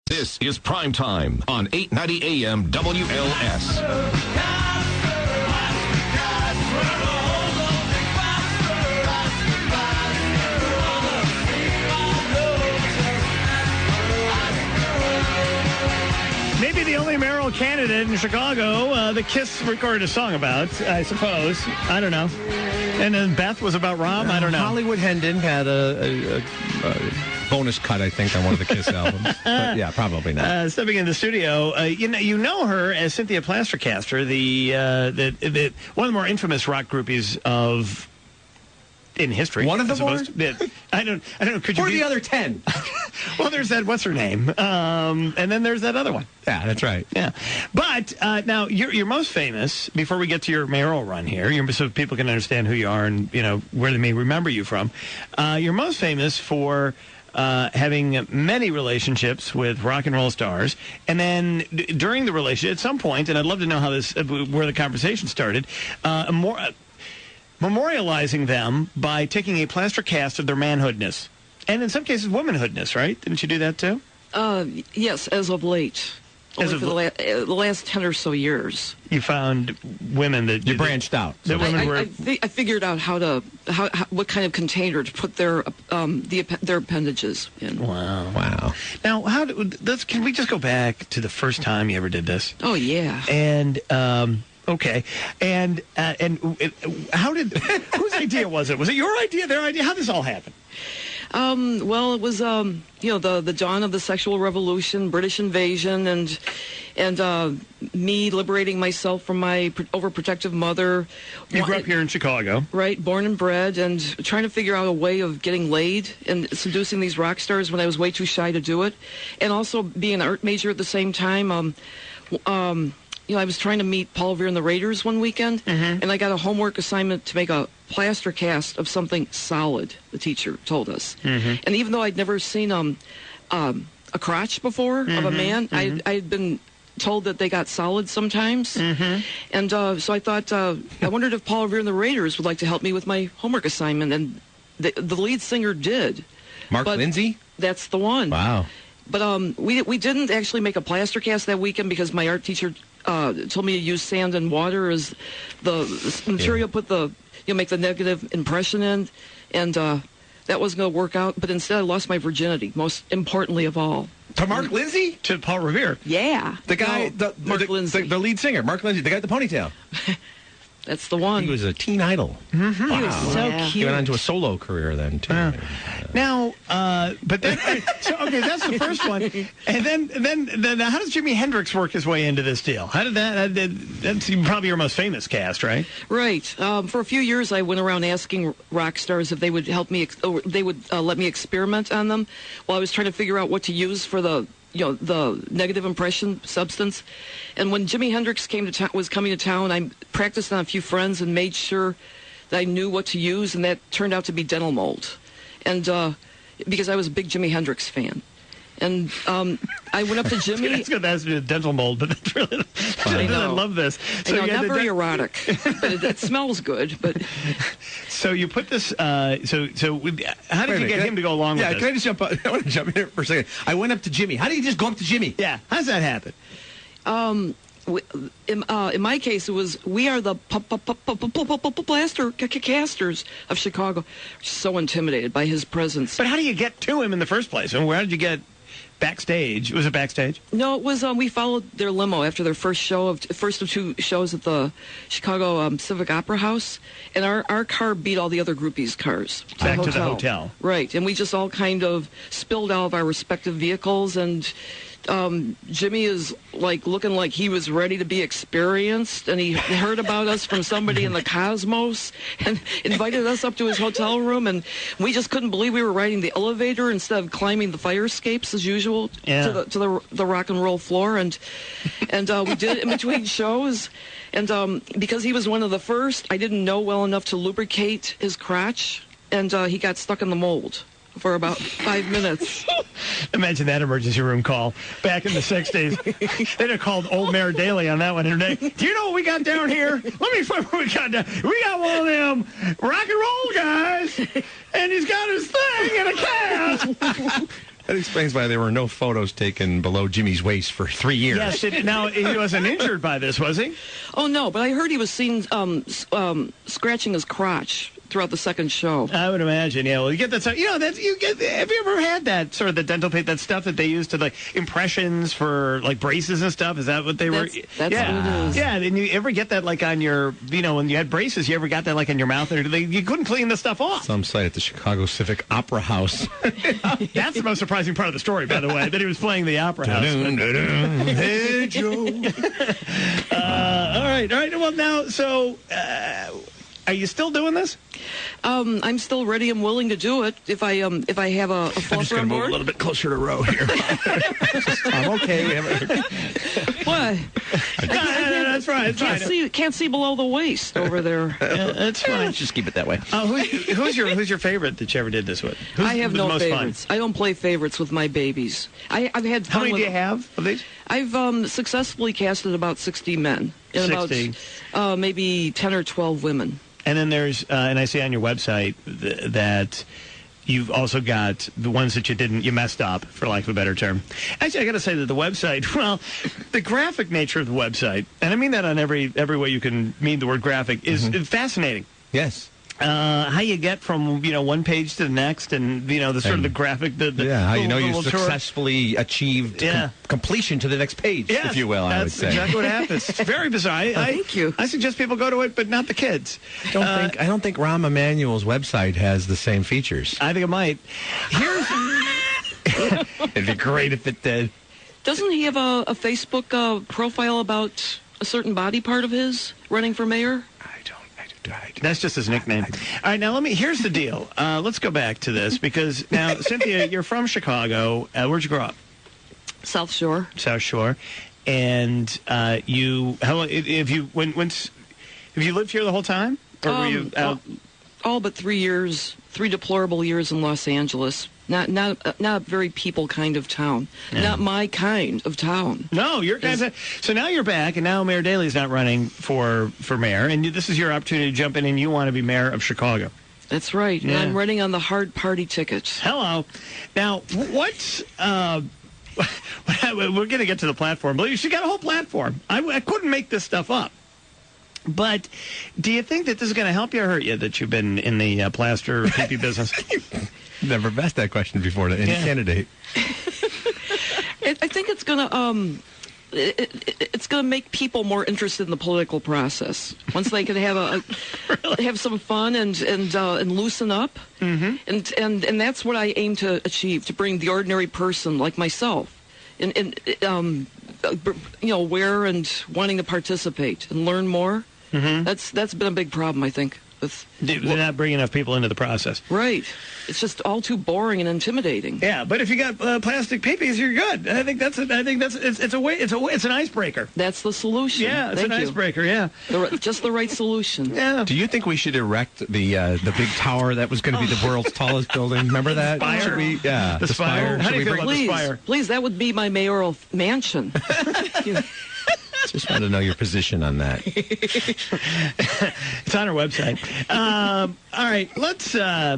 This is Prime Time on 890 AM WLS. Maybe the only Mayoral candidate in Chicago the Kiss recorded a song about, I suppose. I don't know. And then Beth was about Rom? I don't know. Hollywood Hendon had a bonus cut, I think, on one of the Kiss albums. But yeah, probably not. Stepping in the studio, you know her as Cynthia PlasterCaster, the one of the more infamous rock groupies in history. One of the more? I don't know. Could you or the other 10? Well, there's that. What's her name? And then there's that other one. Yeah, that's right. Yeah, but now you're most famous. Before we get to your mayoral run here, so people can understand who you are and where they may remember you from. You're most famous for having many relationships with rock and roll stars, and then during the relationship, at some point, and I'd love to know how where the conversation started. Memorializing them by taking a plaster cast of their manhoodness, and in some cases womanhoodness, right? Didn't you do that too? Yes, as of late. Only for the last 10 or so years. You found women that... You branched out. I figured out what kind of container to put their appendages in. Wow. Now, can we just go back to the first time you ever did this? Oh, yeah. And... Okay, and how did? Whose idea was it? Was it your idea? Their idea? How did this all happen? Well, it was the dawn of the sexual revolution, British invasion, and me liberating myself from my overprotective mother. You grew up here in Chicago, right? Born and bred, and trying to figure out a way of getting laid and seducing these rock stars when I was way too shy to do it, and also being an art major at the same time. I was trying to meet Paul Revere and the Raiders one weekend, and I got a homework assignment to make a plaster cast of something solid, the teacher told us. And even though I'd never seen a crotch before of a man, I'd been told that they got solid sometimes. And so I thought, I wondered if Paul Revere and the Raiders would like to help me with my homework assignment, and the lead singer did. Mark Lindsay? That's the one. Wow. But we didn't actually make a plaster cast that weekend because my art teacher told me to use sand and water as the material, make the negative impression in, and that wasn't going to work out. But instead, I lost my virginity, most importantly of all. To Mark Lindsay? To Paul Revere? Yeah. The guy, Mark Lindsay. The lead singer, Mark Lindsay, the guy with the ponytail. That's the one. He was a teen idol. Wow. He was so cute. He went on to a solo career then, too. Now, but then, okay, that's the first one. And then how does Jimi Hendrix work his way into this deal? How did that's probably your most famous cast, right? Right. For a few years, I went around asking rock stars if they would help me, or they would let me experiment on them while I was trying to figure out what to use for the negative impression substance. And when Jimi Hendrix was coming to town, I practiced on a few friends and made sure that I knew what to use, and that turned out to be dental mold. And because I was a big Jimi Hendrix fan. And I went up to Jimmy. It's going to ask me the dental mold, but that's really... I love this. So not very erotic, but it smells good. But so you put this... how did you get him to go along with this? Yeah, can I just jump out? I want to jump in here for a second. I went up to Jimmy. How do you just go up to Jimmy? Yeah, how does that happen? In my case, it was, we are the plaster casters of Chicago. So intimidated by his presence. But how do you get to him in the first place? And where did you get backstage? Was it backstage? No, it was, we followed their limo after their first of two shows at the Chicago Civic Opera House. And our car beat all the other groupies' cars. Back to the hotel. Right. And we just all kind of spilled out of our respective vehicles, and Jimmy is looking like he was ready to be experienced, and he heard about us from somebody in the cosmos and invited us up to his hotel room, and we just couldn't believe we were riding the elevator instead of climbing the fire escapes as usual to the rock and roll floor, and we did it in between shows, and because he was one of the first, I didn't know well enough to lubricate his crotch, and he got stuck in the mold for about 5 minutes. Imagine that emergency room call back in the 60s. They'd have called Old Mayor Daley on that one today. Do you know what we got down here? Let me find what we got down. We got one of them rock and roll guys, and he's got his thing in a cast. That explains why there were no photos taken below Jimmy's waist for 3 years. Yes. Now, he wasn't injured by this, was he? Oh, no, but I heard he was seen scratching his crotch throughout the second show. I would imagine, yeah. Well, you get that stuff. Have you ever had that sort of the dental paint, that stuff that they use to, like, impressions for, like, braces and stuff? Is that what they were? That's what it is. Yeah, and you ever get that, like, on your, when you had braces, you ever got that, like, in your mouth? You couldn't clean the stuff off. Some site at the Chicago Civic Opera House. That's the most surprising part of the story, by the way, that he was playing the Opera House. Hey, Joe. All right. Well, now, so... are you still doing this? I'm still ready and willing to do it if I have a fluffer I'm just going to move a little bit closer to Roe here. I'm okay. What? That's right. Can't see below the waist over there. That's fine. Just keep it that way. Who's your favorite that you ever did this with? I have no favorites. I don't play favorites with my babies. I've had fun. How many do you have of these? I've successfully casted about 60 men and 60. about maybe 10 or 12 women. And then there's, and I see on your website that you've also got the ones that you messed up, for lack of a better term. Actually, I got to say that the website, well, the graphic nature of the website, and I mean that on every way you can mean the word graphic, is fascinating. Yes. How you get from one page to the next, and the sort of the graphic, how you successfully achieved completion to the next page, if you will. I would say that's exactly what happens. It's very bizarre. Thank you. I suggest people go to it, but not the kids. I don't think Rahm Emanuel's website has the same features. I think it might. It'd be great if it did. Doesn't he have a Facebook profile about a certain body part of his running for mayor? That's just his nickname. All right, now here's the deal. Let's go back to this, because now, Cynthia, you're from Chicago. Where'd you grow up? South Shore. South Shore. And have you lived here the whole time? Or were you out? All but 3 years, 3 deplorable years in Los Angeles. Not a very people kind of town. Yeah. Not my kind of town. No, your kind of. So now you're back, and now Mayor Daley's not running for mayor, and this is your opportunity to jump in, and you want to be mayor of Chicago. That's right. Yeah. And I'm running on the hard party ticket. Hello. Now, what's... we're going to get to the platform. Believe you got a whole platform. I couldn't make this stuff up. But do you think that this is going to help you or hurt you, that you've been in the plaster PP business? Never asked that question before to any candidate. I think it's going to it's going to make people more interested in the political process once they can have have some fun and loosen up. Mm-hmm. And that's what I aim to achieve, to bring the ordinary person like myself aware and wanting to participate and learn more. Mm-hmm. That's been a big problem, I think. They're not bringing enough people into the process. Right. It's just all too boring and intimidating. Yeah, but if you got plastic peepees, you're good. It's an icebreaker. That's the solution. Yeah, it's an icebreaker. Yeah, just the right solution. Yeah. Do you think we should erect the big tower that was going to be the world's tallest building? Remember that? Spire. Should we? Yeah, the Spire. How do you feel about the Spire? Please, that would be my mayoral mansion. Just want to know your position on that. It's on our website. All right, let's I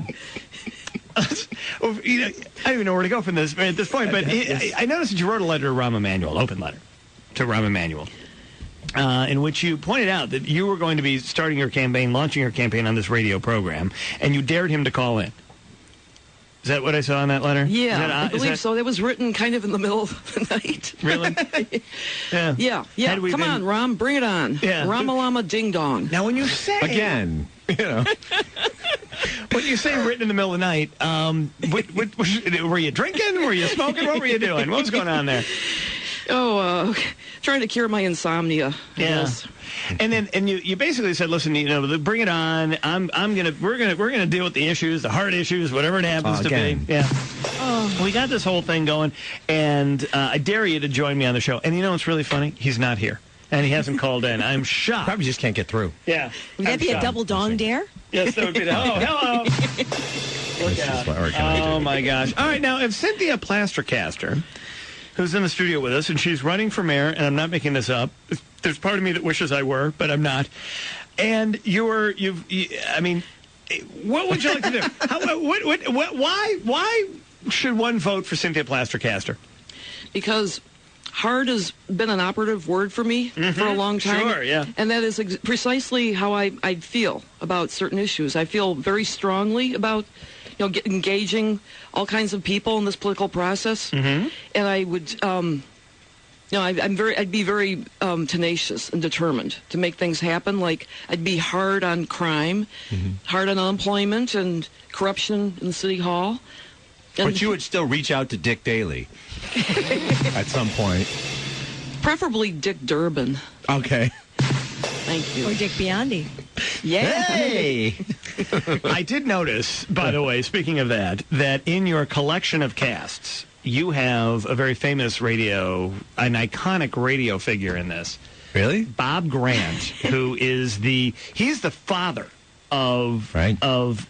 don't even know where to go from this at this point, but I noticed that you wrote a letter to Rahm Emanuel, open letter to Rahm Emanuel, in which you pointed out that you were going to be starting your campaign, launching your campaign on this radio program, and you dared him to call in. Is that what I saw in that letter? Yeah, I believe so. That was written kind of in the middle of the night. Really? Yeah. Come on, Ram, bring it on. Yeah. Rama ding dong. Now, when you say... Again, when you say written in the middle of the night, were you drinking? Were you smoking? What were you doing? What was going on there? Trying to cure my insomnia. Yes. And you basically said, listen, bring it on. We're gonna deal with the issues, the hard issues, whatever it happens to be. Yeah. We got this whole thing going, and I dare you to join me on the show. And you know what's really funny? He's not here, and he hasn't called in. I'm shocked. Probably just can't get through. Yeah. Would that be a double dong dare? Yes, that would be that. Oh, hello. Look out. Oh my gosh. All right, now if Cynthia PlasterCaster, who's in the studio with us, and she's running for mayor, and I'm not making this up. There's part of me that wishes I were, but I'm not. And what would you like to do? Why should one vote for Cynthia PlasterCaster? Because hard has been an operative word for me for a long time. Sure, yeah. And that is precisely how I feel about certain issues. I feel very strongly about, engaging all kinds of people in this political process. And I would, I'd be very tenacious and determined to make things happen. Like, I'd be hard on crime, hard on unemployment and corruption in the city hall. But you would still reach out to Dick Daley at some point. Preferably Dick Durbin. Okay. Thank you. Or Dick Biondi. Yeah. Hey! I did notice, by the way, speaking of that in your collection of casts, you have a very famous an iconic radio figure in this. Really? Bob Grant, who is he's the father of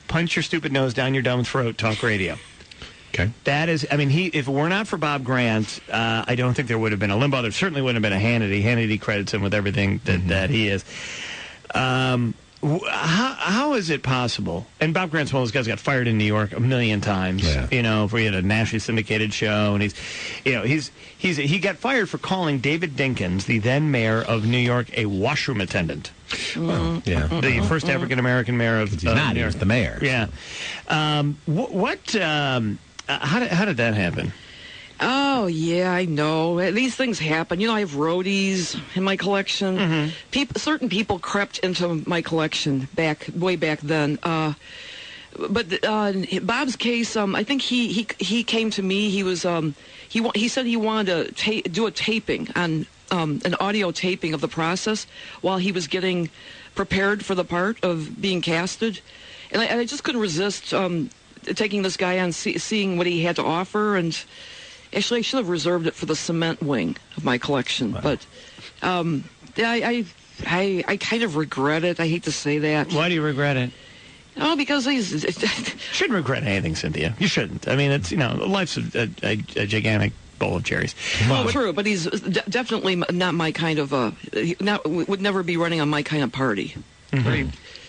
Punch Your Stupid Nose Down Your Dumb Throat talk radio. Okay. That is, if it were not for Bob Grant, I don't think there would have been a Limbaugh. There certainly wouldn't have been a Hannity. Hannity credits him with everything that he is. How is it possible? And Bob Grant's one of those guys who got fired in New York a million times. Yeah. We had a nationally syndicated show, and he got fired for calling David Dinkins, the then mayor of New York, a washroom attendant. Well, yeah. The first African American mayor of He's not. New York. He was the mayor. Yeah. How did that happen? Oh, yeah, I know. These things happen. I have roadies in my collection. Certain people crept into my collection way back then. But Bob's case, I think he came to me. He was he said he wanted to do a taping on an audio taping of the process while he was getting prepared for the part of being casted, and I just couldn't resist taking this guy on, seeing what he had to offer. And actually, I should have reserved it for the cement wing of my collection. Wow. But I kind of regret it. I hate to say that. Why do you regret it? Oh, because he's... Shouldn't regret anything, Cynthia. You shouldn't. I mean, it's life's a gigantic bowl of cherries. Well, true, but he's definitely not my kind of... would never be running on my kind of party.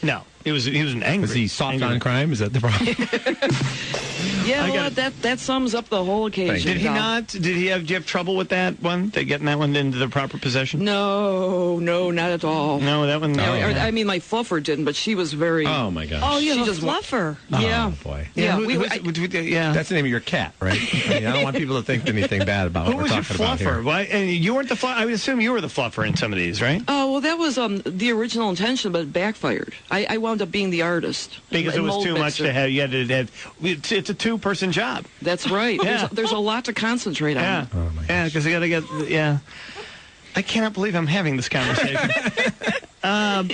No. He was an angry. Was he soft on crime? Is that the problem? Yeah, that sums up the whole occasion. Did he not? Did you have trouble with that one? Getting that one into the proper possession? No, not at all. No, that one. No. I mean, my fluffer didn't, but she was very. Oh my gosh. Oh, you have She a just fluffer. Yeah. Oh boy. Yeah. Yeah. That's the name of your cat, right? I don't want people to think anything bad about what Who we're was your talking about here. fluffer? Why? And you weren't the fluffer. I would assume you were the fluffer in some of these, right? Oh, well, that was the original intention, but it backfired. I wound up being the artist. Because it was too much to have. You had to have. It's a two-person job. That's right. Yeah. There's a lot to concentrate on. Yeah. Oh my gosh. Yeah, because you got to get. Yeah. I cannot believe I'm having this conversation. All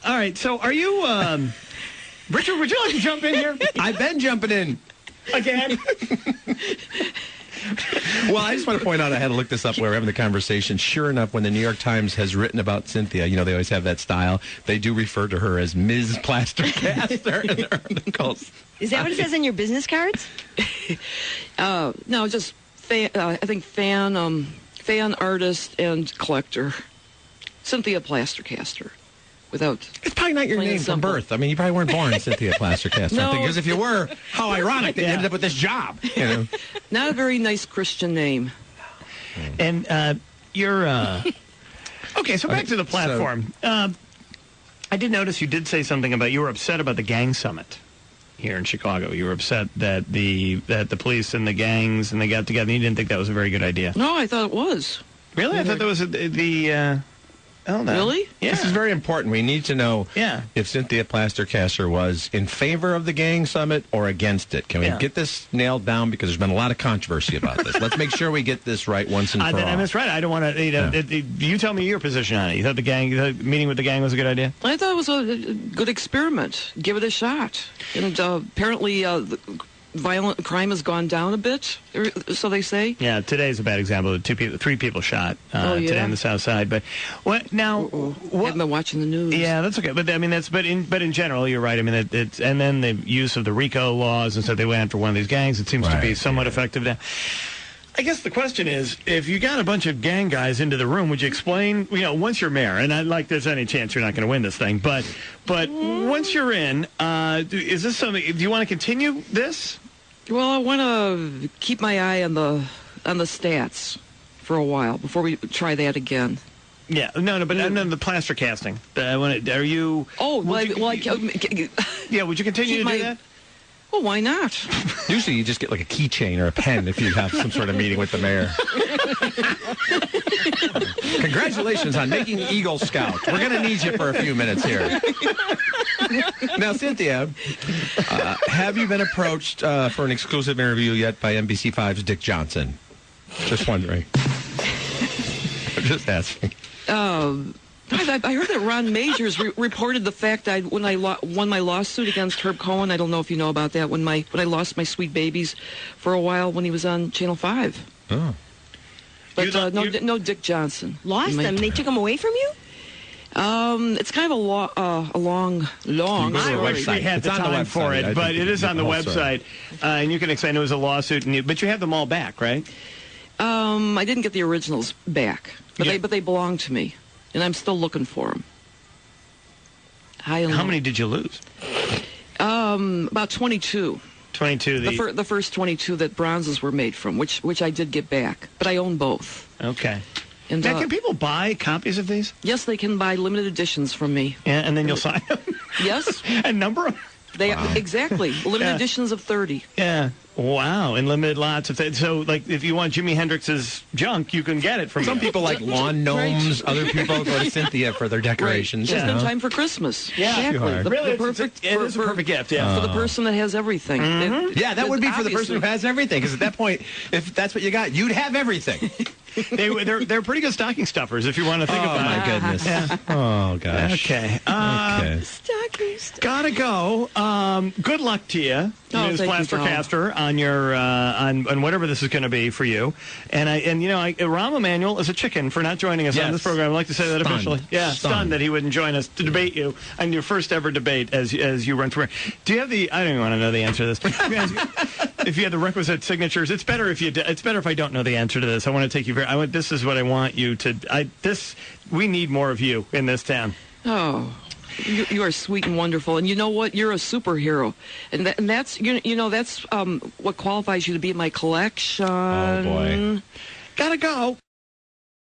right. So, are you, Richard? Would you like to jump in here I've been jumping in. again? Well, I just want to point out, I had to look this up while we were having the conversation. Sure enough, when the New York Times has written about Cynthia, they always have that style. They do refer to her as Ms. PlasterCaster in their articles. Is that what it says in your business cards? No, just I think fan, artist, and collector. Cynthia PlasterCaster. It's probably not your name from birth. I mean, you probably weren't born Cynthia PlasterCaster. No. Because if you were, how ironic that you ended up with this job. Not a very nice Christian name. And you're okay. So back to the platform. I did notice you did say something about you were upset about the gang summit here in Chicago. You were upset that the police and the gangs and they got together. And you didn't think that was a very good idea. No, I thought it was. Really? I thought that was Oh, no. Really? Yeah. This is very important. We need to know if Cynthia PlasterCaster was in favor of the gang summit or against it. Can we get this nailed down? Because there's been a lot of controversy about this. Let's make sure we get this right once and for all. That's right. I don't want to. You tell me your position on it. You thought the meeting with the gang was a good idea? I thought it was a good experiment. Give it a shot. And apparently, violent crime has gone down a bit, so they say. Yeah, today's a bad example. 3 people shot today on the South Side. But what now? Haven't been watching the news. Yeah, that's okay. But I mean, but in general, you're right. I mean, it's and then the use of the RICO laws, and so they went after one of these gangs. It seems to be somewhat effective now. I guess the question is, if you got a bunch of gang guys into the room, would you explain, once you're mayor, and I like there's any chance you're not going to win this thing, but once you're in, is this something, do you want to continue this? Well, I want to keep my eye on the stats for a while before we try that again. Yeah, no, but the plaster casting. Are you? Oh, would you continue to do that? Well, why not? Usually you just get like a keychain or a pen if you have some sort of meeting with the mayor. Congratulations on making Eagle Scout. We're going to need you for a few minutes here. Now, Cynthia, have you been approached for an exclusive interview yet by NBC5's Dick Johnson? Just wondering. I'm just asking. I heard that Ron Majors reported the fact when I won my lawsuit against Herb Cohen. I don't know if you know about that. When I lost my sweet babies for a while when he was on Channel 5. Oh. But no Dick Johnson. Lost them? They took them away from you? It's kind of a long story. We had the time for it, but it is on the website, and you can explain it was a lawsuit. But you have them all back, right? I didn't get the originals back, but they belong to me. And I'm still looking for them. How many did you lose? About 22. 22. The first 22 that bronzes were made from, which I did get back. But I own both. Okay. And, now, can people buy copies of these? Yes, they can buy limited editions from me. Yeah, and then you'll sign them? Yes. And number them? Exactly. Limited editions of 30. Yeah. Wow, and limited lots of things. So, like, if you want Jimi Hendrix's junk, you can get it from some people like lawn gnomes. Right. Other people go to Cynthia for their decorations. Right. Just in time for Christmas. Yeah, exactly. Really, it is a perfect gift. Yeah, for the person that has everything. Mm-hmm. That would be for the person who has everything. Because at that point, if that's what you got, you'd have everything. They're pretty good stocking stuffers if you want to think about it. Oh my goodness. Yeah. Oh gosh. Okay. Stocking stuffers. Gotta go. Good luck to you, Ms. PlasterCaster, on your on whatever this is going to be for you. And Rahm Emanuel is a chicken for not joining us on this program. I'd like to say that officially. Yeah, stunned that he wouldn't join us to debate you on your first ever debate as you run for. Do you have the? I don't even want to know the answer to this. If you have the requisite signatures, it's better if I don't know the answer to this. I want to take you very. This is what I want you to. We need more of you in this town. Oh. You are sweet and wonderful, and you know what? You're a superhero, and that's that's what qualifies you to be in my collection. Oh boy, gotta go.